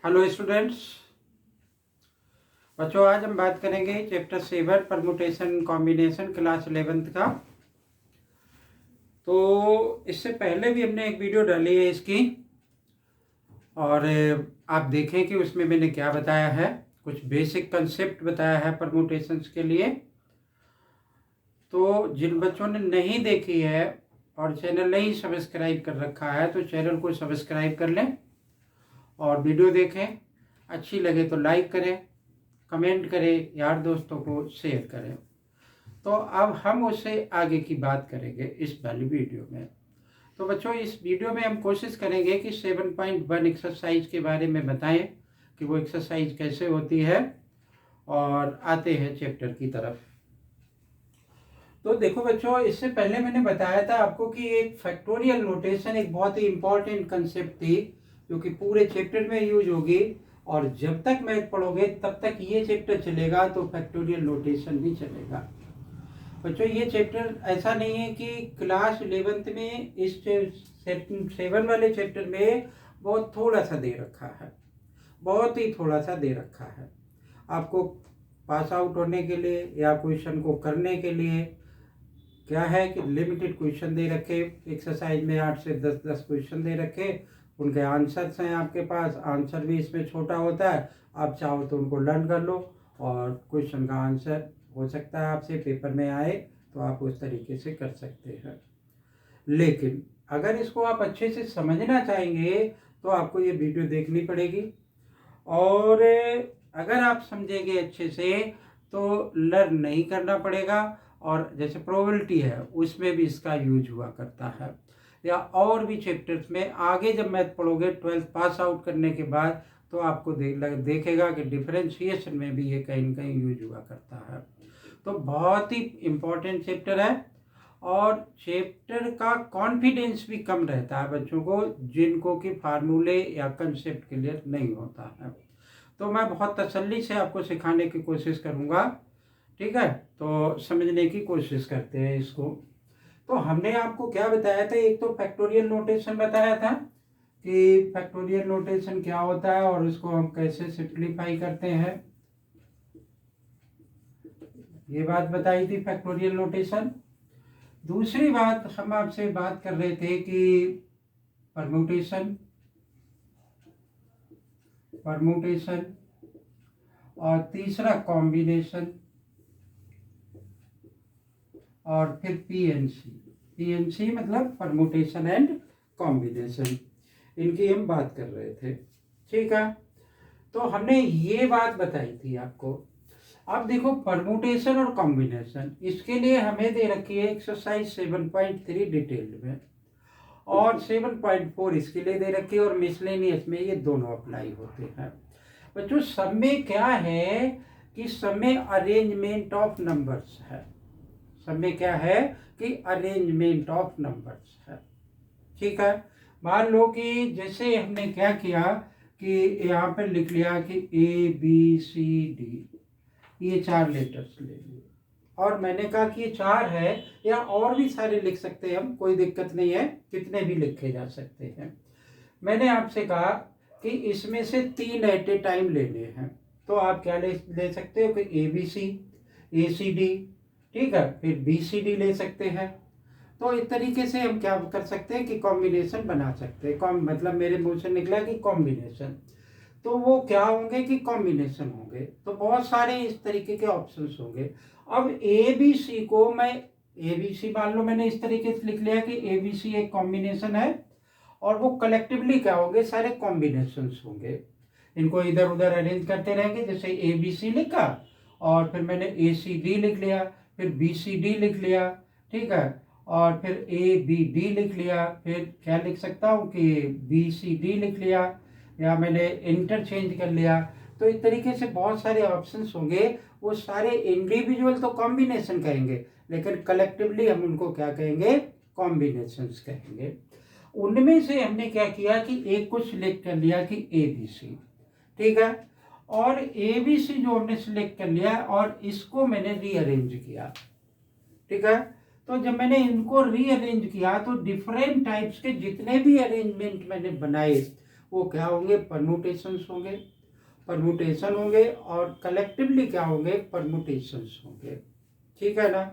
Hello students. बच्चों, आज हम बात करेंगे chapter 7 permutation combination class 11th का। तो इससे पहले भी हमने एक वीडियो डाली है इसकी, और आप देखें कि उसमें मैंने क्या बताया है। कुछ बेसिक कंसेप्ट बताया है परमुटेशंस के लिए। तो जिन बच्चों ने नहीं देखी है और चैनल नहीं सब्सक्राइब कर रखा है तो चैनल को सब्सक्राइब कर लें और वीडियो देखें। अच्छी लगे तो लाइक करें, कमेंट करें, यार दोस्तों को शेयर करें। तो अब हम उससे आगे की बात करेंगे इस वाली वीडियो में। तो बच्चों, इस वीडियो में हम कोशिश करेंगे कि 7.1 एक्सरसाइज के बारे में बताएं कि वो एक्सरसाइज कैसे होती है, और आते हैं चैप्टर की तरफ। तो देखो बच्चों, इससे पहले मैंने बताया था आपको कि एक फैक्टोरियल नोटेशन एक बहुत ही इंपॉर्टेंट कंसेप्ट थी जो कि पूरे चैप्टर में यूज होगी, और जब तक मैथ पढ़ोगे तब तक ये चैप्टर चलेगा तो फैक्टोरियल नोटेशन भी चलेगा। बच्चों, ये चैप्टर ऐसा नहीं है कि क्लास 11th में इस 7 वाले चैप्टर में बहुत थोड़ा सा दे रखा है, बहुत ही थोड़ा सा दे रखा है आपको पास आउट होने के लिए या क्वेश्चन को करने के लिए। क्या है कि लिमिटेड क्वेश्चन दे रखे, एक्सरसाइज में 8 से 10 क्वेश्चन दे रखे, उनके आंसर्स हैं आपके पास। आंसर भी इसमें छोटा होता है, आप चाहो तो उनको लर्न कर लो और क्वेश्चन का आंसर हो सकता है आपसे पेपर में आए तो आप उस तरीके से कर सकते हैं। लेकिन अगर इसको आप अच्छे से समझना चाहेंगे तो आपको ये वीडियो देखनी पड़ेगी, और अगर आप समझेंगे अच्छे से तो लर्न नहीं करना पड़ेगा। और जैसे प्रोबेबिलिटी है उसमें भी इसका यूज हुआ करता है, या और भी चैप्टर्स में आगे जब मैथ पढ़ोगे 12th पास आउट करने के बाद तो आपको देखेगा कि डिफरेंशिएशन में भी ये कहीं ना कहीं यूज हुआ करता है। तो बहुत ही इम्पोर्टेंट चैप्टर है, और चैप्टर का कॉन्फिडेंस भी कम रहता है बच्चों को जिनको कि फार्मूले या कंसेप्ट क्लियर नहीं होता है। तो मैं बहुत तसल्ली से आपको सिखाने की कोशिश करूँगा, ठीक है। तो समझने की कोशिश करते हैं इसको। तो हमने आपको क्या बताया था, एक तो फैक्टोरियल नोटेशन बताया था कि फैक्टोरियल नोटेशन क्या होता है और उसको हम कैसे सिंप्लीफाई करते हैं, ये बात बताई थी फैक्टोरियल नोटेशन। दूसरी बात हम आपसे बात कर रहे थे कि परम्यूटेशन, और तीसरा कॉम्बिनेशन, और फिर पीएनसी मतलब परम्यूटेशन एंड कॉम्बिनेशन, इनकी हम बात कर रहे थे, ठीक है। तो हमने ये बात बताई थी आपको। अब देखो, परम्यूटेशन और कॉम्बिनेशन, इसके लिए हमें दे रखी है एक्सरसाइज 7.3 डिटेल्ड में, और 7.4 इसके लिए दे रखी है, और मिसलेनियस में ये दोनों अप्लाई होते हैं। बच्चों, सब में क्या है कि सब में अरेंजमेंट ऑफ नंबर्स है, सब में क्या है कि अरेंजमेंट ऑफ नंबर्स है, ठीक है। मान लो कि जैसे हमने क्या किया कि यहाँ पे लिख लिया कि ABCD, ये 4 लेटर्स ले लिए, और मैंने कहा कि ये 4 है, या और भी सारे लिख सकते हैं हम, कोई दिक्कत नहीं है, कितने भी लिखे जा सकते हैं। मैंने आपसे कहा कि इसमें से 3 एट ए टाइम लेने हैं, तो आप क्या ले सकते हो कि ABC, ACD, ठीक है, फिर BCD ले सकते हैं। तो इस तरीके से हम क्या कर सकते हैं कि कॉम्बिनेशन बना सकते हैं। मतलब मेरे मुंह से निकला कि कॉम्बिनेशन, तो वो क्या होंगे कि कॉम्बिनेशन होंगे। तो बहुत सारे इस तरीके के ऑप्शंस होंगे। अब ABC को मैं ABC मान लो मैंने इस तरीके से लिख लिया कि ABC एक कॉम्बिनेशन है, और वो कलेक्टिवली क्या होंगे, सारे कॉम्बिनेशंस होंगे। इनको इधर उधर अरेंज करते रहेंगे, जैसे ABC लिखा और फिर मैंने ACD लिख लिया, फिर BCD लिख लिया, ठीक है, और फिर ABD लिख लिया, फिर क्या लिख सकता हूँ कि BCD लिख लिया, या मैंने इंटरचेंज कर लिया। तो इस तरीके से बहुत सारे ऑप्शंस होंगे। वो सारे इंडिविजुअल तो कॉम्बिनेशन कहेंगे, लेकिन कलेक्टिवली हम उनको क्या कहेंगे, कॉम्बिनेशंस कहेंगे। उनमें से हमने क्या किया कि एक को सिलेक्ट कर लिया कि ABC, ठीक है, और ABC जो हमने सिलेक्ट कर लिया और इसको मैंने रीअरेंज किया, ठीक है। तो जब मैंने इनको रीअरेंज किया तो डिफरेंट टाइप्स के जितने भी अरेंजमेंट मैंने बनाए वो क्या होंगे, परम्यूटेशंस होंगे, परम्यूटेशन होंगे, और कलेक्टिवली क्या होंगे, परम्यूटेशंस होंगे। ठीक है ना।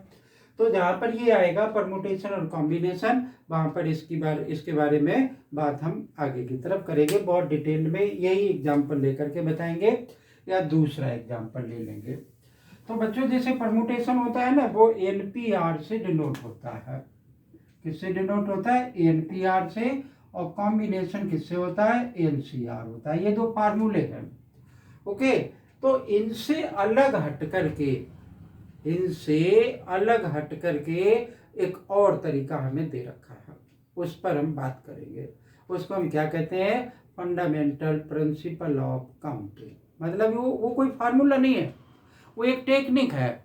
तो जहाँ पर ये आएगा परम्यूटेशन और कॉम्बिनेशन, वहाँ पर इसके बारे में बात हम आगे की तरफ करेंगे, बहुत डिटेल में यही एग्जाम्पल लेकर के बताएंगे, या दूसरा एग्जाम्पल ले लेंगे। तो बच्चों जैसे परम्यूटेशन होता है ना, वो NPR से डिनोट होता है। किससे डिनोट होता है, NPR से, और कॉम्बिनेशन किससे होता है, NCR होता है। ये दो फार्मूले हैं। ओके, तो इनसे अलग हट करके एक और तरीका हमें दे रखा है, उस पर हम बात करेंगे। उसको हम क्या कहते हैं, फंडामेंटल प्रिंसिपल ऑफ काउंटिंग। मतलब वो कोई फार्मूला नहीं है, वो एक टेक्निक है।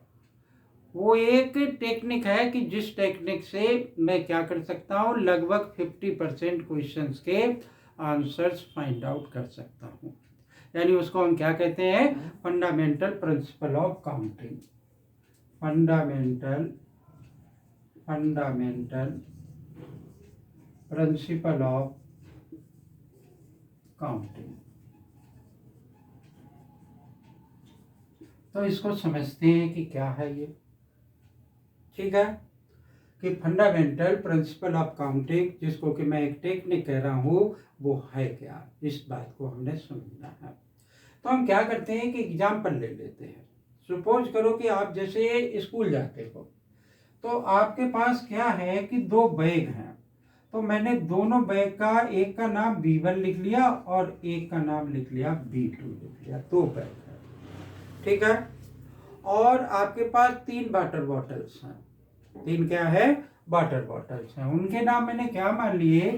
कि जिस टेक्निक से मैं क्या कर सकता हूँ, लगभग 50% क्वेश्चंस के आंसर्स फाइंड आउट कर सकता हूँ। यानी उसको हम क्या कहते हैं, fundamental principle of counting. Fundamental principle of counting. तो इसको समझते हैं कि क्या है ये। ठीक है, कि फंडामेंटल प्रिंसिपल ऑफ काउंटिंग, जिसको कि मैं एक टेक्निक कह रहा हूँ, वो है क्या, इस बात को हमने समझना है। तो हम क्या करते हैं कि एग्जाम्पल ले लेते हैं। सपोज करो कि आप जैसे स्कूल जाते हो, तो आपके पास क्या है कि दो बैग हैं। तो मैंने दोनों बैग का, एक का नाम B1 लिख लिया और एक का नाम लिख लिया B2 लिख लिया, दो बैग है। ठीक है, और आपके पास 3 वाटर बॉटल्स हैं। 3 क्या है, वाटर बॉटल्स हैं। उनके नाम मैंने क्या मान लिए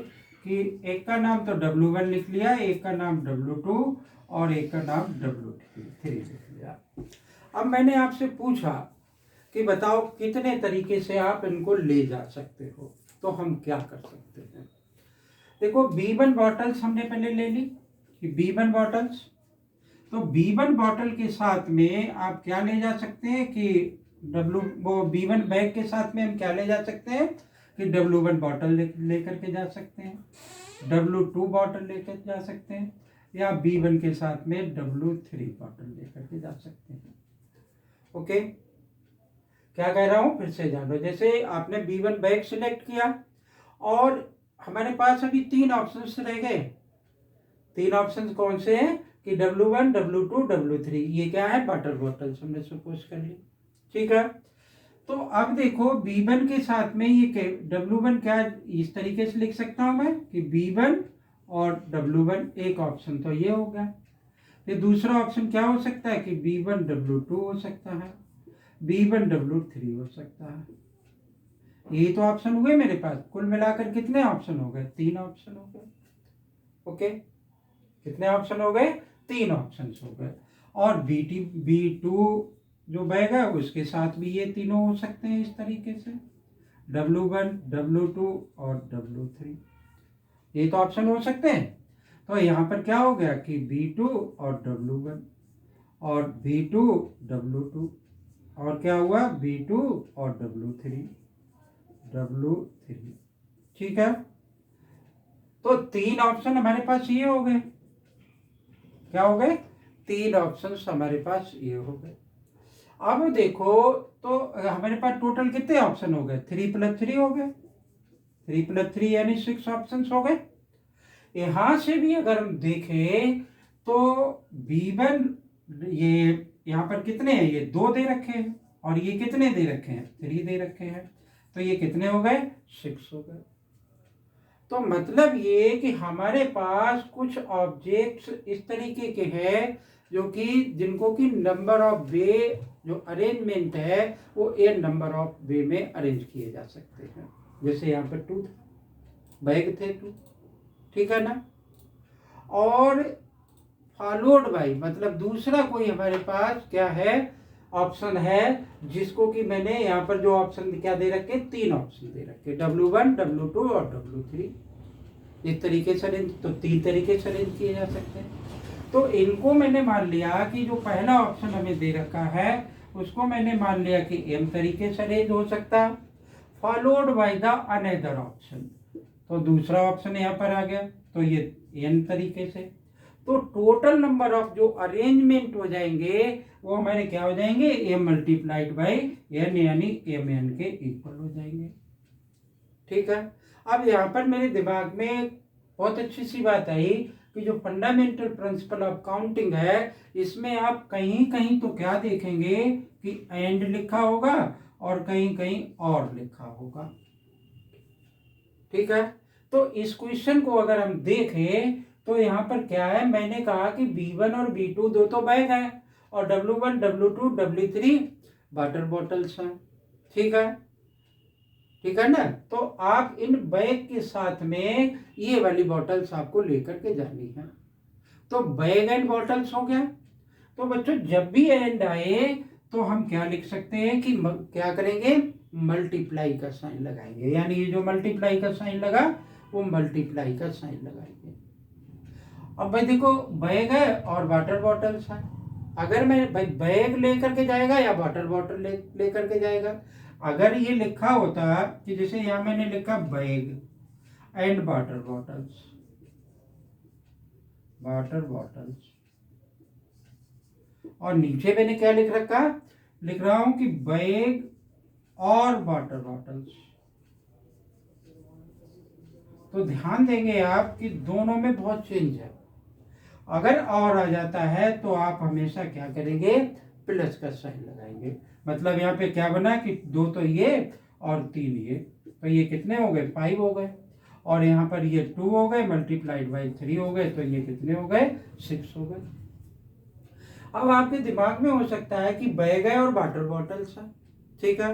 कि एक का नाम तो W1 लिख लिया, एक का नाम W2 और एक का नाम W3 लिख लिया। अब मैंने आपसे पूछा कि बताओ कितने तरीके से आप इनको ले जा सकते हो। तो हम क्या कर सकते हैं, देखो B1 बॉटल्स हमने पहले ले ली कि B1 बॉटल्स, तो B1 बॉटल के साथ में आप क्या ले जा सकते हैं कि B1 बैग के साथ में हम क्या ले जा सकते हैं कि W1 बॉटल लेकर के जा सकते हैं, W2 बॉटल लेकर जा सकते हैं, या B1 के साथ में W3 बॉटल लेकर के जा सकते हैं। ओके, क्या कह रहा हूं, फिर से जानो। जैसे आपने B1 बैग सिलेक्ट किया और हमारे पास अभी 3 ऑप्शंस रह गए। 3 ऑप्शंस कौन से हैं कि W1, W2, W3, ये क्या है, वाटर बॉटल्स हमने सपोज कर ली। ठीक है, तो अब देखो B1 के साथ में ये W1 क्या, इस तरीके से लिख सकता हूं मैं कि B1 और W1, एक ऑप्शन तो ये हो गया। फिर दूसरा ऑप्शन क्या हो सकता है कि B1 W2 हो सकता है, B1 W3 हो सकता है। यही तो ऑप्शन हुए मेरे पास। कुल मिलाकर कितने ऑप्शन हो गए, 3 ऑप्शन हो गए। ओके, कितने ऑप्शन हो गए, 3 ऑप्शन हो गए। और B2 जो बैग है उसके साथ भी ये तीनों हो सकते हैं इस तरीके से, W1, W2 और W3, ये तो ऑप्शन हो सकते हैं। तो यहाँ पर क्या हो गया कि B2 और W1 और B2 W2, और क्या हुआ B2 और W3। ठीक है, तो 3 ऑप्शन हमारे पास ये हो गए। क्या हो गए, 3 ऑप्शन हमारे पास ये हो गए। अब देखो तो हमारे पास टोटल कितने ऑप्शन हो गए, 3 + 3 हो गए। 3 + 3 यानी 6 ऑप्शन हो गए। यहां से भी अगर हम देखें तो B1, ये यहाँ पर कितने हैं, ये 2 दे रखे हैं, और ये कितने दे रखे हैं, 3 दे रखे हैं। तो ये कितने हो गए, 6 हो गए। तो मतलब ये कि हमारे पास कुछ ऑब्जेक्ट्स इस तरीके के हैं जो कि जिनको कि नंबर ऑफ वे, जो अरेंजमेंट है वो ए नंबर ऑफ वे में अरेंज किए जा सकते हैं। जैसे यहाँ पर 2 बैग थे 2, ठीक है ना, और फॉलोड बाई, मतलब दूसरा कोई हमारे पास क्या है, ऑप्शन है, जिसको कि मैंने यहाँ पर जो ऑप्शन क्या दे रखे, 3 ऑप्शन दे रखे, W1, W2 और W3। इस तरीके से अरेंज, तो 3 तरीके से अरेंज किए जा सकते हैं। तो इनको मैंने मान लिया कि जो पहला ऑप्शन हमें दे रखा है उसको मैंने मान लिया कि M तरीके से अरेंज हो सकता है, followed by the another option. तो दूसरा ऑप्शन यहाँ पर आ गया तो ये n तरीके से, तो टोटल नंबर ऑफ जो अरेंजमेंट हो जाएंगे वो हमारे क्या हो जाएंगे, m मल्टीप्लाइड बाई n, यानी mn के इक्वल हो जाएंगे। ठीक है, अब यहाँ पर मेरे दिमाग में बहुत अच्छी सी बात आई कि जो फंडामेंटल प्रिंसिपल ऑफ काउंटिंग है इसमें आप कहीं कहीं तो क्या देखेंगे कि एंड लिखा होगा और कहीं कहीं और लिखा होगा। ठीक है, तो इस क्वेश्चन को अगर हम देखें तो यहाँ पर क्या है, मैंने कहा कि B1 और B2 दो तो बैग है और W1 W2 W3 water bottles हैं। ठीक है, ठीक है ना, तो आप इन बैग के साथ में ये वाली बॉटल्स आपको लेकर के जानी है। तो बैग एंड बॉटल्स हो गया। तो बच्चों जब भी एंड आए तो हम क्या लिख सकते हैं कि क्या करेंगे, मल्टीप्लाई का साइन लगाएंगे, यानी ये जो मल्टीप्लाई का साइन लगा वो मल्टीप्लाई का साइन लगाएंगे। अब भाई देखो बैग है और वाटर बॉटल्स है, अगर मैं भाई बैग लेकर के जाएगा या वाटर बॉटल लेकर के जाएगा। अगर ये लिखा होता कि जैसे यहाँ मैंने लिखा bag and water bottles, water bottles, और नीचे मैंने क्या लिख रखा, लिख रहा हूं कि बैग और वाटर बॉटल्स, तो ध्यान देंगे आप कि दोनों में बहुत चेंज है। अगर और आ जाता है तो आप हमेशा क्या करेंगे, प्लस का साइन लगाएंगे। मतलब यहाँ पे क्या बना कि 2 तो ये और 3 ये, तो ये कितने हो गए, 5 हो गए, और यहाँ पर ये 2 हो गए मल्टीप्लाइड बाई 3 हो गए, तो ये कितने हो गए, 6 हो गए। अब आपके दिमाग में हो सकता है कि बैग है और वाटर बॉटल्स है। ठीक है,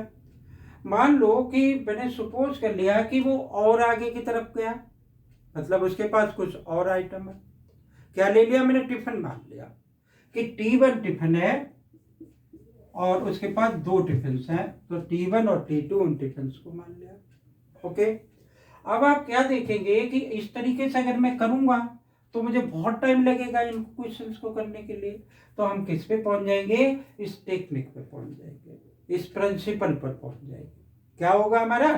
मान लो कि मैंने सपोज कर लिया कि वो और आगे की तरफ गया, मतलब उसके पास कुछ और आइटम है। क्या ले लिया मैंने, टिफिन मान लिया कि T1 टिफिन है और उसके पास 2 टिफिन हैं, तो T1 और T2 उन टिफिन को मान लिया। ओके, अब आप क्या देखेंगे कि इस तरीके से अगर मैं करूंगा तो मुझे बहुत टाइम लगेगा इन क्वेश्चंस को करने के लिए। तो हम किस पे पहुंच जाएंगे, इस टेक्निक पे पहुंच जाएंगे, इस प्रिंसिपल पर पहुंच जाएंगे। क्या होगा हमारा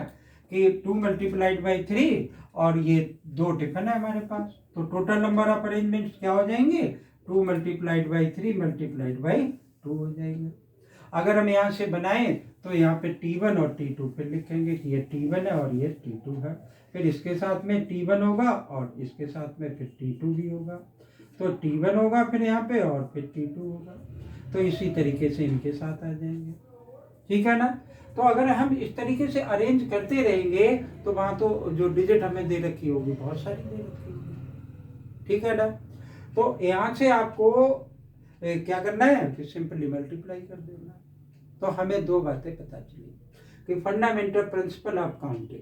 कि 2 मल्टीप्लाइड बाई 3 और ये 2 टिफिन है हमारे पास, तो टोटल नंबर ऑफ अरेंजमेंट्स क्या हो जाएंगे, 2 मल्टीप्लाइड बाई 3 मल्टीप्लाइड बाई 2 हो जाएंगे। अगर हम यहाँ से बनाएं तो यहाँ पे T1 और T2 फिर लिखेंगे कि ये T1 है और ये T2 है, फिर इसके साथ में T1 होगा और इसके साथ में फिर T2 भी होगा, तो T1 होगा फिर यहाँ पे और फिर T2 होगा, तो इसी तरीके से इनके साथ आ जाएंगे। ठीक है ना, तो अगर हम इस तरीके से अरेंज करते रहेंगे तो वहाँ तो जो डिजिट हमें दे रखी होगी बहुत सारी दे रखी होगी। ठीक है ना, तो यहाँ से आपको क्या करना है कि सिंपली मल्टीप्लाई कर देना। तो हमें 2 बातें पता चली कि फंडामेंटल प्रिंसिपल ऑफ काउंटिंग,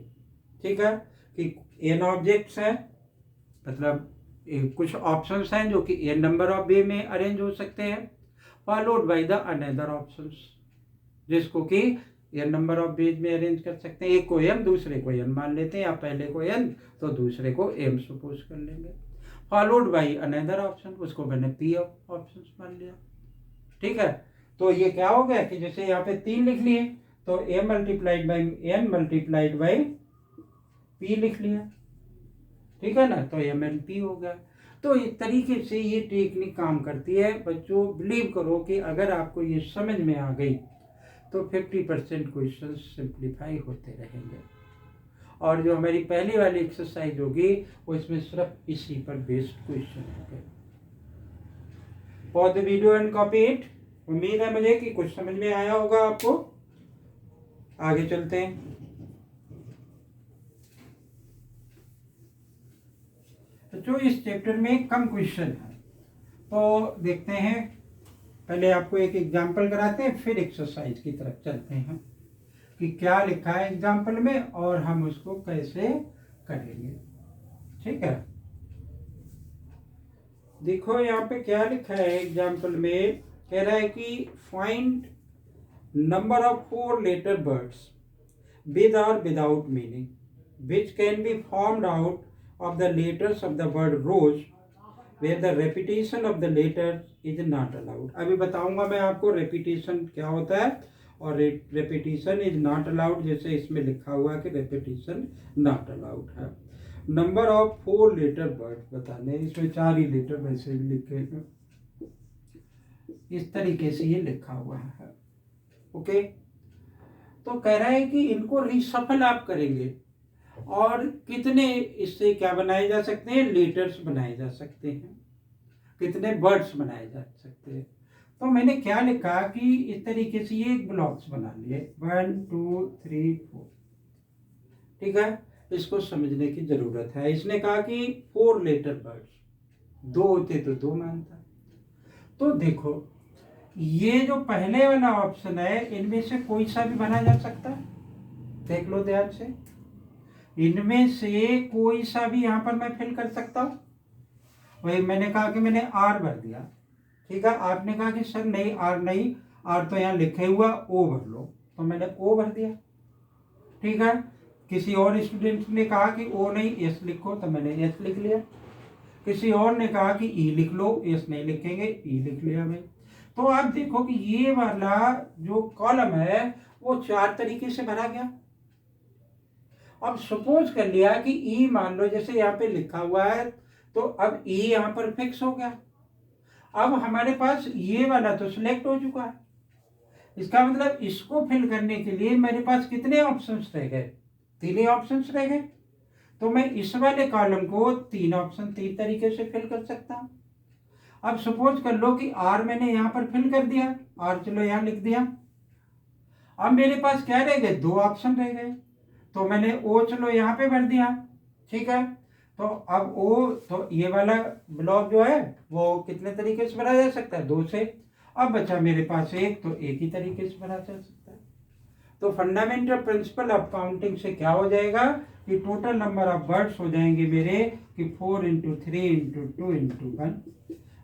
ठीक है, कि n ऑब्जेक्ट्स हैं, मतलब कुछ ऑप्शंस हैं जो कि n नंबर ऑफ वे में अरेंज हो सकते हैं, followed by the another options, जिसको कि n नंबर ऑफ वेज में अरेंज कर सकते हैं। एक को m दूसरे को n मान लेते हैं, या पहले को n तो दूसरे को m सपोज कर लेंगे, फॉलोड बाय अनदर ऑप्शन, उसको मैंने p ऑप्शंस मान लिया। ठीक है, तो ये क्या हो गया कि जैसे यहाँ पे 3 लिख लिए तो m multiplied by n multiplied by p लिख लिया। ठीक है ना, तो mnp हो गया। तो इस तरीके से ये टेक्निक काम करती है। बच्चों बिलीव करो कि अगर आपको ये समझ में आ गई तो 50% क्वेश्चन सिंप्लीफाई होते रहेंगे, और जो हमारी पहली वाली एक्सरसाइज होगी वो इसमें सिर्फ इसी पर बेस्ड क्वेश्चन होंगे। For the video and copy it. उम्मीद है मुझे कि कुछ समझ में आया होगा आपको। आगे चलते हैं। तो जो इस चैप्टर में कम क्वेश्चन है तो देखते हैं, पहले आपको एक एग्जाम्पल कराते हैं फिर एक्सरसाइज की तरफ चलते हैं कि क्या लिखा है एग्जाम्पल में और हम उसको कैसे करेंगे। ठीक है, देखो यहाँ पे क्या लिखा है एग्जाम्पल में, कह रहा है कि find number of 4 letter words with और without meaning which can be formed out of the letters of the word rose where the repetition of the letters is not allowed। अभी बताऊंगा मैं आपको repetition क्या होता है और repetition is not allowed, जैसे इसमें लिखा हुआ है कि repetition not allowed है। नंबर ऑफ 4 लेटर वर्ड बताने, इसमें 4 ही लेटर वैसे भी लिखे हैं, इस तरीके से ये लिखा हुआ है। ओके, तो कह रहा है कि इनको रिशफल आप करेंगे और कितने इससे क्या बनाए जा सकते हैं, लेटर्स बनाए जा सकते हैं, कितने वर्ड्स बनाए जा सकते हैं। तो मैंने क्या लिखा कि इस तरीके से ये एक ब्लॉक्स बना लिए 1 2 3 4, ठीक है, इसको समझने की जरूरत है। इसने कहा कि 4 लेटर वर्ड्स, 2 होते तो 2 मानता। तो देखो ये जो पहले वाला ऑप्शन है इनमें से कोई सा भी बना जा सकता है, देख लो ध्यान से, इनमें से कोई सा भी यहाँ पर मैं फिल कर सकता हूँ। वही मैंने कहा कि मैंने आर भर दिया, ठीक है, आपने कहा कि सर नहीं आर नहीं, आर तो यहाँ लिखे हुआ, ओ भर लो, तो मैंने ओ भर दिया, ठीक है। किसी और स्टूडेंट ने कहा कि ओ नहीं एस लिखो, तो मैंने एस लिख लिया। किसी और ने कहा कि ई लिख लो, एस नहीं लिखेंगे, ई लिख लिया भाई। तो आप देखो कि ये वाला जो कॉलम है वो 4 तरीके से भरा गया। अब सपोज कर लिया कि ई मान लो जैसे यहाँ पे लिखा हुआ है, तो अब ई यहाँ पर फिक्स हो गया। अब हमारे पास ये वाला तो सिलेक्ट हो चुका है, इसका मतलब इसको फिल करने के लिए मेरे पास कितने ऑप्शंस रह गए, 3 ही ऑप्शंस रह गए। तो मैं इस वाले कॉलम को 3 ऑप्शन 3 तरीके से फिल कर सकता हूं। अब सपोज कर लो कि आर मैंने यहाँ पर फिल कर दिया, आर चलो यहाँ लिख दिया। अब मेरे पास क्या रह गए, 2 ऑप्शन रह गए, तो मैंने ओ चलो यहाँ पे भर दिया, ठीक है। तो अब ओ, तो ये वाला ब्लॉक जो है वो कितने तरीके से भरा जा सकता है, 2 से। अब बचा मेरे पास एक, तो एक ही तरीके से भरा जा सकता है। तो फंडामेंटल प्रिंसिपल ऑफ काउंटिंग से क्या हो जाएगा कि टोटल नंबर ऑफ वर्ड्स हो जाएंगे मेरे कि 4 × 3 × 2 × 1,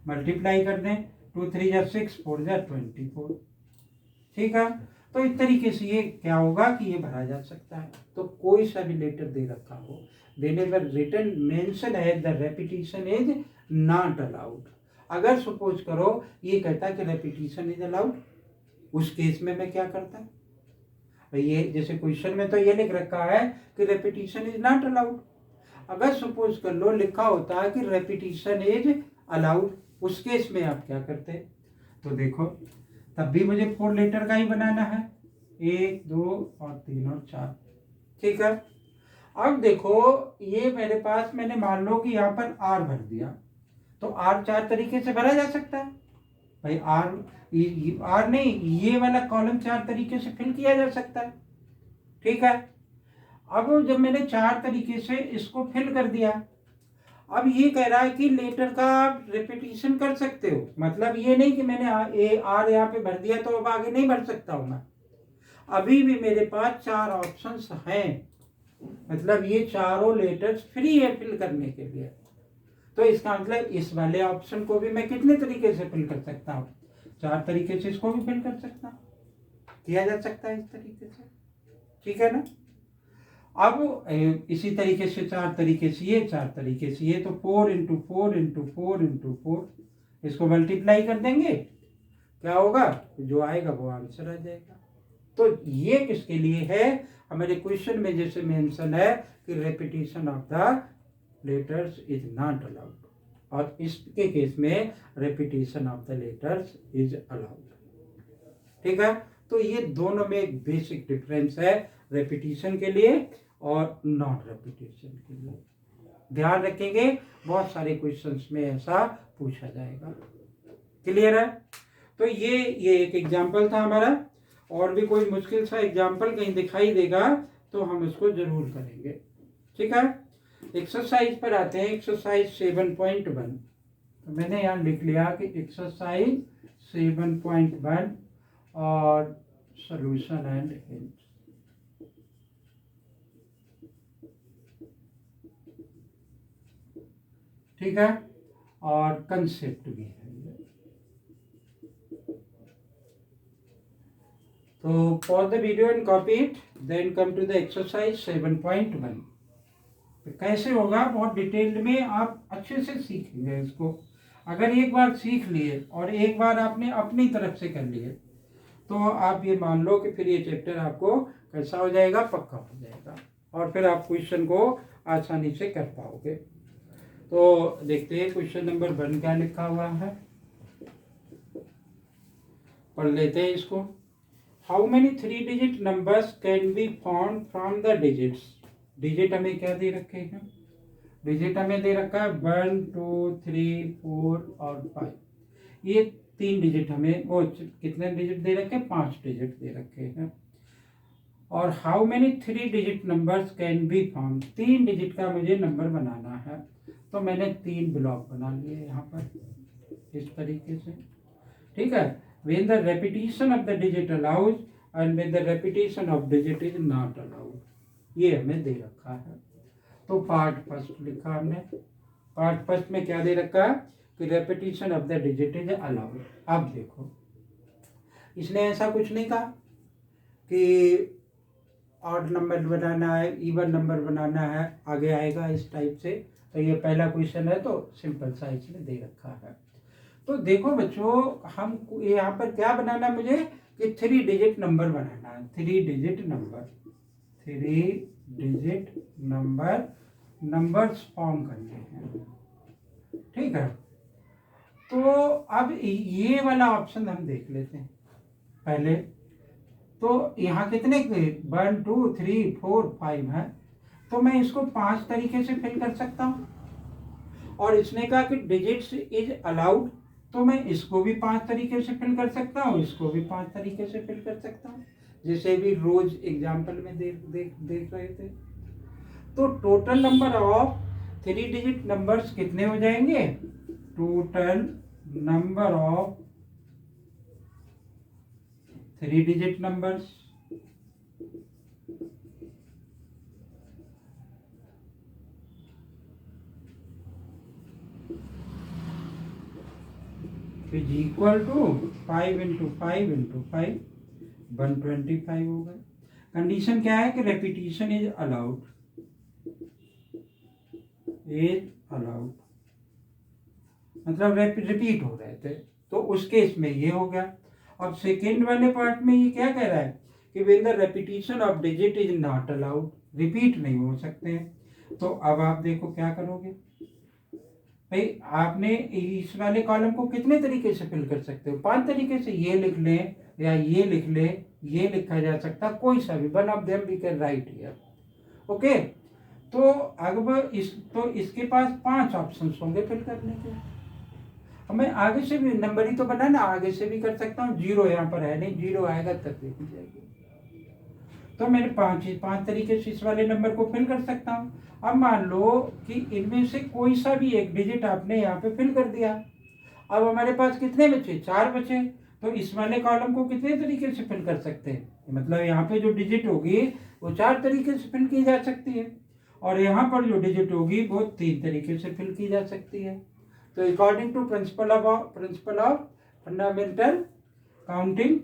मल्टीप्लाई कर दें, 2 3 जा 6, 4 जा 24, ठीक है। तो इस तरीके से ये क्या होगा कि ये भरा जा सकता है। तो कोई सा भी लेटर दे रखा हो, whenever written mention as the repetition is not allowed। अगर सपोज करो ये कहता है कि रेपिटेशन इज अलाउड, उस केस में मैं क्या करता, ये जैसे क्वेश्चन में तो ये लिख रखा है कि रेपिटेशन इज नॉट अलाउड। अगर सपोज कर लो लिखा होता है कि रेपिटेशन इज अलाउड, उस केस में आप क्या करते, तो देखो तब भी मुझे 4 लेटर का ही बनाना है, 1 2 और 3 और 4, ठीक है। अब देखो ये मेरे पास मैंने मान लो कि यहाँ पर आर भर दिया, तो आर 4 तरीके से भरा जा सकता है भाई, आर नहीं, ये वाला कॉलम 4 तरीके से फिल किया जा सकता है, ठीक है। अब जब मैंने 4 तरीके से इसको फिल कर दिया, अब ये कह रहा है कि लेटर का आप रिपीटिशन कर सकते हो, मतलब ये नहीं कि मैंने आर यहाँ पे भर दिया तो अब आगे नहीं भर सकता हूँ मैं, अभी भी मेरे पास 4 ऑप्शंस हैं, मतलब ये चारों लेटर्स फ्री है फिल करने के लिए। तो इसका मतलब इस वाले ऑप्शन को भी मैं कितने तरीके से फिल कर सकता हूँ, 4 तरीके से इसको भी फिल कर सकता हूँ, किया जा सकता है इस तरीके से, ठीक है ना। अब इसी तरीके से 4 तरीके से ये, 4 तरीके से ये, तो 4 × 4 × 4 × 4, इसको मल्टीप्लाई कर देंगे, क्या होगा, जो आएगा वो आंसर आ जाएगा। तो ये किसके लिए है, हमारे क्वेश्चन में जैसे मेंशन है कि repetition of the letters is not allowed, और इसके केस में repetition of the letters is allowed, ठीक है। तो ये दोनों में एक बेसिक डिफरेंस है, रेपिटेशन के लिए और नॉन रेपिटेशन के लिए। ध्यान रखेंगे, बहुत सारे क्वेश्चंस में ऐसा पूछा जाएगा, क्लियर है। तो ये एक एग्जाम्पल था हमारा, और भी कोई मुश्किल सा एग्जाम्पल कहीं दिखाई देगा तो हम उसको जरूर करेंगे, ठीक है। एक्सरसाइज पर आते हैं, एक्सरसाइज 7.1। तो मैंने यहाँ लिख लिया कि एक्सरसाइज 7.1 और सॉल्यूशन एंड हिंट, ठीक है, और कंसेप्ट भी है। तो pause the video and copy it, then come to the exercise 7.1। तो कैसे होगा, बहुत डिटेल्ड में आप अच्छे से सीखेंगे इसको। अगर एक बार सीख लिए और एक बार आपने अपनी तरफ से कर लिए, तो आप ये मान लो कि फिर ये चैप्टर आपको कैसा हो जाएगा, पक्का हो जाएगा, और फिर आप क्वेश्चन को आसानी से कर पाओगे। तो देखते हैं क्वेश्चन नंबर 1 क्या लिखा हुआ है, पढ़ लेते हैं इसको। How many 3 digit numbers can be found from the digits. Digit हमें क्या दे रखे हैं, डिजिट हमें दे रखा है 1 2 3 4 और 5। ये 3 डिजिट हमें, वो कितने डिजिट दे रखे हैं, 5 डिजिट दे रखे हैं। और how many 3 digit numbers can be found, 3 digit का मुझे नंबर बनाना है। तो मैंने 3 ब्लॉक बना लिए यहाँ पर इस तरीके से, ठीक है। when the repetition of the digit allows and when the repetition of digit is not allowed, ये हमें दे रखा है। तो पार्ट फर्स्ट लिखा हमने, पार्ट फर्स्ट में क्या दे रखा है कि repetition of the digit is allowed. अब देखो इसने ऐसा कुछ नहीं कहा कि ऑड नंबर बनाना है, इवन नंबर बनाना है, आगे आएगा इस टाइप से। तो ये पहला क्वेश्चन है तो सिंपल सा इसने दे रखा है। तो देखो बच्चों, हम यहाँ पर क्या बनाना है मुझे कि 3 डिजिट नंबर बनाना है, 3 digit number, 3 digit numbers form करने हैं, ठीक है। तो अब ये वाला ऑप्शन हम देख लेते हैं पहले। तो यहाँ कितने 1 2 3 4 5 है, तो मैं इसको 5 तरीके से फिल कर सकता हूँ। और इसने कहा कि डिजिट्स इज अलाउड, तो मैं इसको भी 5 तरीके से फिल कर सकता हूँ, इसको भी 5 तरीके से फिल कर सकता हूँ, जैसे भी रोज एग्जाम्पल में देख रहे थे। तो total number of 3 digit numbers कितने हो जाएंगे, total number of 3 digit numbers is equal to 5 into 5 into 5, 125 हो गए। कंडीशन क्या है कि रेपिटेशन इज अलाउड, मतलब रिपीट हो रहे थे, तो उस केस में ये हो गया। अब सेकेंड वाले पार्ट में ये क्या कह रहा है कि when the repetition of digit is not allowed, repeat नहीं हो सकते हैं। तो अब आप देखो क्या करोगे भाई, आपने इस वाले कॉलम को कितने तरीके से फिल कर सकते हो, 5 तरीके से। ये लिख लें या ये लिख ले, ये लिखा जा सकता, कोई सा भी, one of them we can write here, okay. तो अब इसके पास 5 ऑप्शंस होंगे फिल करने के। हमें आगे से भी नंबर ही तो बनाना, आगे से भी कर सकता हूँ। 0 यहाँ पर है नहीं, 0 आएगा तब देखी जाएगी। तो मैंने 5 तरीके से इस वाले नंबर को फिल कर सकता हूँ। अब मान लो कि इनमें से कोई सा भी एक डिजिट आपने यहाँ पे फिल कर दिया। अब हमारे पास कितने बचे, 4 बचे। तो इस वाले कॉलम को कितने तरीके से फिल कर सकते हैं, मतलब यहाँ पे जो डिजिट होगी वो 4 तरीके से फिल की जा सकती है, और यहाँ पर जो डिजिट होगी वो 3 तरीके से फिल की जा सकती है। तो according to principle of fundamental counting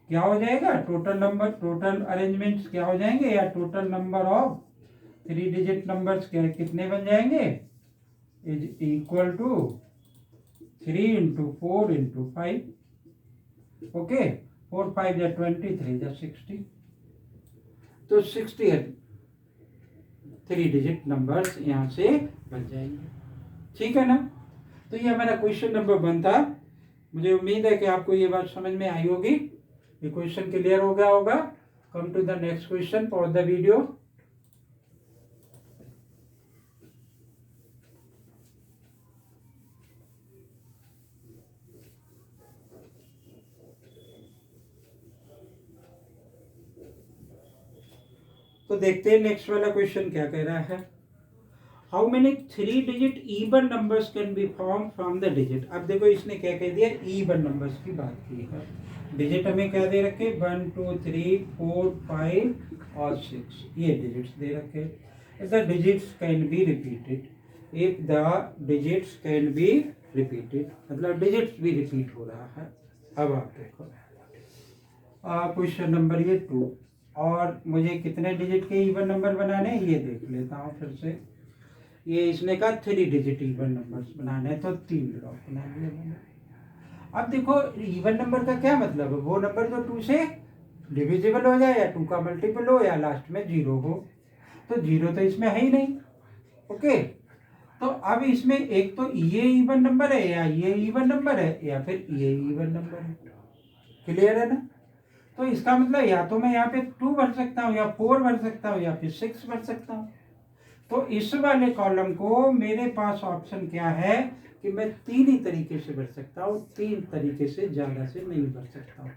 क्या हो जाएगा, टोटल अरेंजमेंट्स क्या हो जाएंगे, या total number of 3 digit numbers कितने बन जाएंगे, is equal to 3 into 4 into 5, okay. 4 5 या 20, 3 या 60, तो 60 है 3 डिजिट नंबर्स यहाँ से बन जाएंगे, ठीक है ना। तो ये हमारा क्वेश्चन नंबर 1 था। मुझे उम्मीद है कि आपको ये बात समझ में आई होगी, ये क्वेश्चन क्लियर हो गया होगा। Come to the next question for the video. तो देखते हैं नेक्स्ट वाला क्वेश्चन क्या कह रहा है। How many 3 digit even numbers can be form from the digit. अब देखो इसने क्या कह दिया, इवन नंबर्स की बात की है। डिजिट हमें क्या दे रखे, 1 2 3 4 5 और 6, ये डिजिट्स दे रखे। The digits can be repeated, if the digits can be repeated, मतलब डिजिट्स भी रिपीट हो रहा है। अब आप देखो क्वेश्चन नंबर ये 2, और मुझे कितने डिजिट के इवन नंबर बनाने हैं ये देख लेता हूँ फिर से। ये इसने कहा 3 डिजिट इवन नंबर्स बनाने हैं, तो 3 ब्लॉक बना लिए मैंने। अब देखो इवन नंबर का क्या मतलब है, वो नंबर जो 2 से डिविजिबल हो जाए, या 2 का मल्टीपल हो, या लास्ट में 0 हो। तो 0 तो इसमें है ही नहीं, ओके, तो अब इसमें एक तो ये इवन नंबर है या ये इवन नंबर है या फिर ये इवन नंबर है। क्लियर है ना? तो इसका मतलब या तो मैं यहाँ पे 2 भर सकता हूँ या 4 भर सकता हूँ या फिर 6 भर सकता हूँ। तो इस वाले कॉलम को मेरे पास ऑप्शन क्या है कि मैं 3 ही तरीके से भर सकता हूँ, 3 तरीके से ज्यादा से नहीं भर सकता हूँ।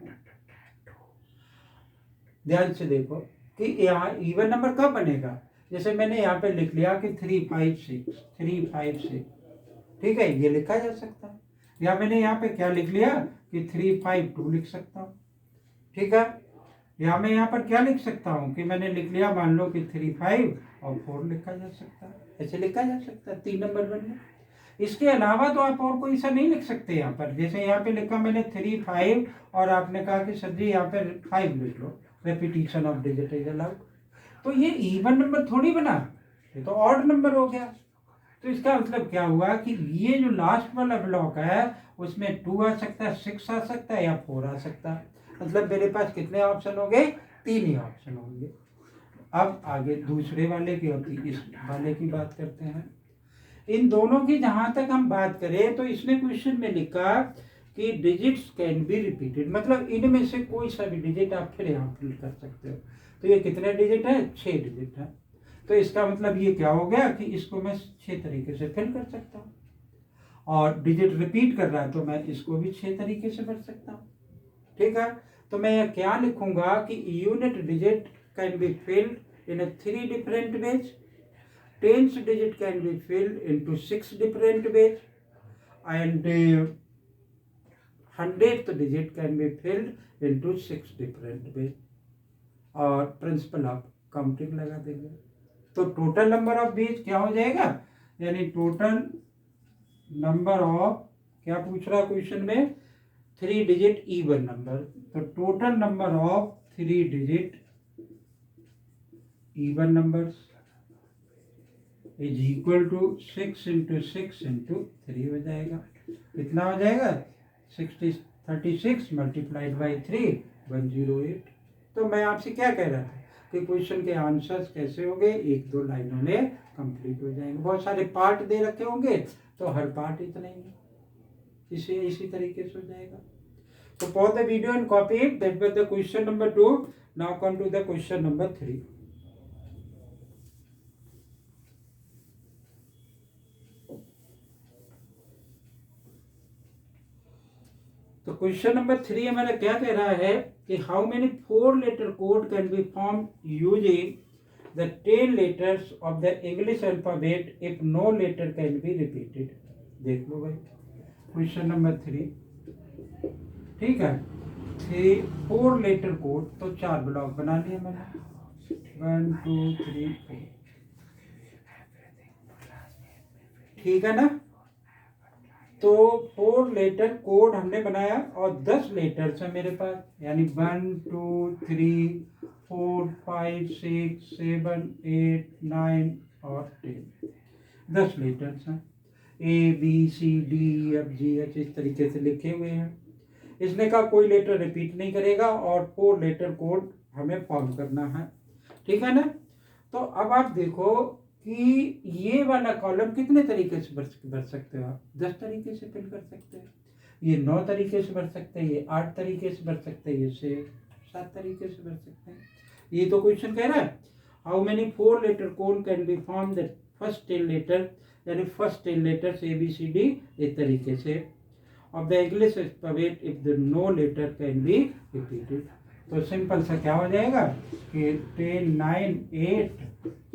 ध्यान से देखो कि यहाँ इवन नंबर कब बनेगा, जैसे मैंने यहाँ पे लिख लिया कि 3 5 6 3 5 6, ठीक है, ये लिखा जा सकता है। या मैंने यहाँ पे क्या लिख लिया कि 3 5 2 लिख सकता हूँ, ठीक है। या मैं यहाँ पर क्या लिख सकता हूँ कि मैंने लिख लिया, मान लो कि 3 5 और 4 लिखा जा सकता है, ऐसे लिखा जा सकता है, 3 नंबर बन गए। इसके अलावा तो आप और कोई सा नहीं लिख सकते यहाँ पर। जैसे यहाँ पे लिखा मैंने 3 5 और आपने कहा कि सर जी यहाँ पे 5 लिख लो, repetition of digit is allowed. तो ये इवन नंबर थोड़ी बना, ये तो ऑड नंबर हो गया। तो इसका मतलब क्या हुआ कि ये जो लास्ट वाला ब्लॉक है उसमें 2 आ सकता है, 6 आ सकता है या 4 आ सकता है। मतलब मेरे पास कितने ऑप्शन हो गए? 3 ही ऑप्शन होंगे। अब आगे दूसरे वाले की और इस वाले की बात करते हैं। इन दोनों की जहां तक हम बात करें तो इसने क्वेश्चन में लिखा कि डिजिट्स कैन बी रिपीटेड, मतलब इनमें से कोई सा भी डिजिट आप फिर यहाँ फिल कर सकते हो। तो ये कितने डिजिट है? 6 डिजिट है। तो इसका मतलब ये क्या हो गया कि इसको मैं 6 तरीके से फिल कर सकता हूँ, और डिजिट रिपीट कर रहा है तो मैं इसको भी 6 तरीके से भर सकता हूँ, ठीक है। तो मैं क्या लिखूंगा कि unit digit can be filled in 3 different ways, tens digit can be filled into 6 different ways, and 100th digit can be filled into 6 different ways. और प्रिंसिपल ऑफ काउंटिंग लगा देंगे तो टोटल नंबर ऑफ बीज क्या हो जाएगा, यानी total number of, क्या पूछ रहा क्वेश्चन में, 3 डिजिट इवन नंबर। तो total number of 3 digit even numbers is equal to 6 into 6 into 3 हो जाएगा। कितना हो जाएगा? 36 मल्टीप्लाइड बाई 3 108। तो मैं आपसे क्या कह रहा था कि क्वेश्चन के आंसर्स कैसे होंगे, 1-2 लाइनों में कंप्लीट हो जाएंगे। बहुत सारे पार्ट दे रखे होंगे तो हर पार्ट इतना ही इसी तरीके से हो जाएगा। तो pause the video and copy it. That was the question number 2। Now come to the question number 3। तो क्वेश्चन नंबर 3 हमारा क्या कह रहा है कि how many 4 letter code can be form using the 10 letters of the English alphabet if no letter can be repeated. देख लो भाई क्वेश्चन नंबर 3, ठीक है। 4 लेटर कोड, तो 4 ब्लॉक बना लिए मैंने, 1 2 3 4, ठीक है ना। तो 4 लेटर कोड हमने बनाया और 10 लेटर्स है मेरे पास, यानी 1 2 3 4 5 6 7 8 9 और 10, 10 लेटर्स हैं। ABCDEFGH इस तरीके से लिखे हुए हैं। इसने कहा कोई लेटर रिपीट नहीं करेगा और 4 लेटर कोड हमें फॉर्म करना है, ठीक है ना। तो अब आप देखो कि ये वाला कॉलम कितने तरीके से भर सकते हो आप? 10 तरीके से फिल कर सकते हैं। ये 9 तरीके से भर सकते हैं, ये 8 तरीके से भर सकते हैं, ये 7 तरीके से भर सकते हैं। ये तो क्वेश्चन कह रहा है how many 4 letter code can be form the first 10 letter, यानी फर्स्ट 10 लेटर्स ABCD इस तरीके से of the English alphabet if the no letter can be repeated. तो सिंपल सा क्या हो जाएगा कि 10 9 8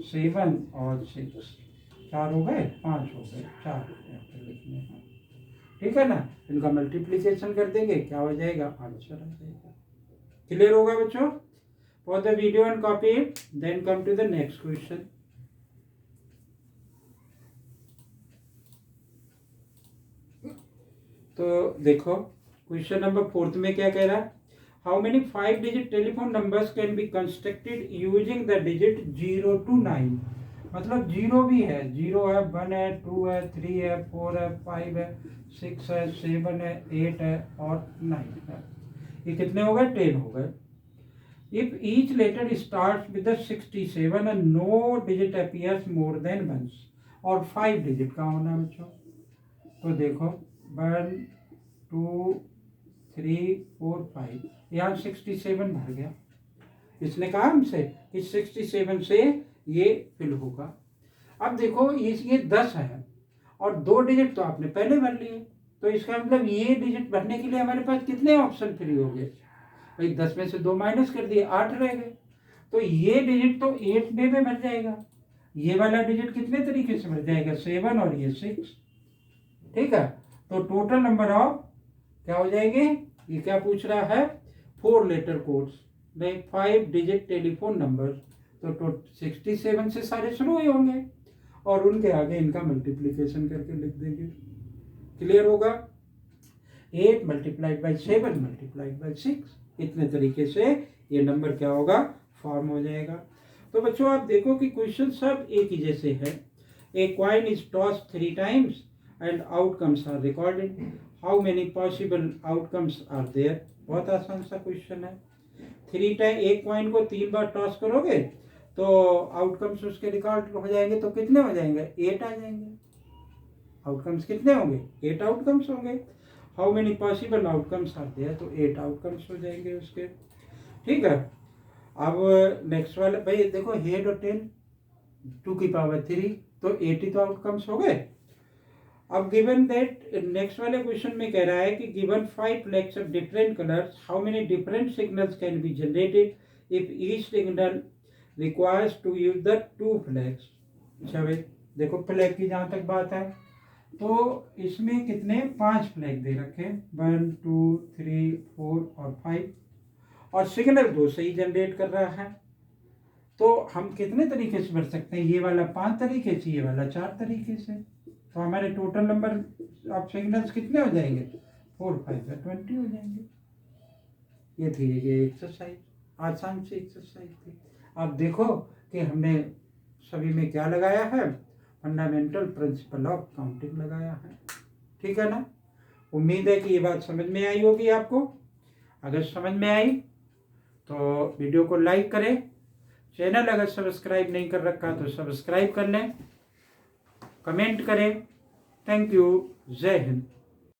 7 और 6, 4 हो गए, 5 हो गए, 4 लिखने हैं, ठीक है ना। इनका मल्टीप्लिकेशन कर देंगे, क्या हो जाएगा? आंसर आ जाएगा। क्लियर होगा बच्चों? For the video and copy it, then come to the next question. तो देखो क्वेश्चन नंबर 4 में क्या कह रहा है, how many 5 digit telephone numbers can be constructed using the digit 0 to 9। मतलब 0 भी है, 0 है, 1 है, 2 है, 3 है, 4 है, 5 है, 6 है, 7 है, 8 है और 9 है। ये कितने हो गए? 10 हो गए। If each letter start with 67 and no digit appears more than once, और 5 डिजिट का होना है बच्चों। तो देखो 1 2 3 4 5, यहाँ 67 भर गया। इसने कहा हमसे कि 67 से ये फिल होगा। अब देखो ये 10 है और 2 डिजिट तो आपने पहले भर लिए, तो इसका मतलब ये डिजिट भरने के लिए हमारे पास कितने ऑप्शन फ्री हो गए भाई? 10 में से 2 माइनस कर दिए, 8 रह गए। तो ये डिजिट तो 8 में भर जाएगा। ये वाला डिजिट कितने तरीके से भर जाएगा? 7 और ये 6। ठीक है, तो टोटल नंबर ऑफ क्या हो जाएंगे? ये क्या पूछ रहा है? 4 लेटर कोड्स, नहीं 5 डिजिट टेलीफोन नंबर। तो 67 से सारे शुरू ही होंगे और उनके आगे इनका मल्टीप्लीकेशन करके लिख देंगे। क्लियर होगा? 8 मल्टीप्लाइड बाई 7 मल्टीप्लाइड बाई 6, इतने तरीके से ये नंबर क्या होगा? फॉर्म हो जाएगा। तो बच्चों आप देखो कि क्वेश्चन सब एक ही जैसे है। A coin is toss 3 times and outcomes are recorded, how many possible outcomes are there? बहुत आसान सा क्वेश्चन है। 3 टाइम एक कॉइन को 3 बार टॉस करोगे तो आउटकम्स उसके रिकॉर्ड हो जाएंगे। तो कितने हो जाएंगे? 8 आ जाएंगे। आउटकम्स कितने होंगे? 8 आउटकम्स होंगे। How many possible outcomes are there? तो 8 आउटकम्स हो जाएंगे उसके। ठीक है, अब नेक्स्ट वाले भाई देखो, हेड और टेल 2 की पावर 3, तो 80 तो आउटकम्स हो गए। अब गिवन दैट, नेक्स्ट वाले क्वेश्चन में कह रहा है कि given 5 flags of different colours, how many different signals can be generated if each signal requires to use the 2 flags? अच्छा भाई देखो, फ्लैग की जहाँ तक बात है तो इसमें कितने 5 फ्लैग दे रखे, 1 2 3 4 और 5, और सिग्नल 2 से ही जनरेट कर रहा है। तो हम कितने तरीके से भर सकते हैं? ये वाला 5 तरीके से, ये वाला 4 तरीके से। तो हमारे टोटल नंबर ऑफ सिग्नल्स कितने हो जाएंगे? 4 5 20 हो जाएंगे। ये थी ये एक्सरसाइज, आसान सी एक्सरसाइज थी। आप देखो कि हमने सभी में क्या लगाया है? फंडामेंटल प्रिंसिपल ऑफ काउंटिंग लगाया है। ठीक है ना? उम्मीद है कि ये बात समझ में आई होगी आपको। अगर समझ में आई तो वीडियो को लाइक करें, चैनल अगर सब्सक्राइब नहीं कर रखा तो सब्सक्राइब कर लें, कमेंट करें। Thank you. जय हिंद।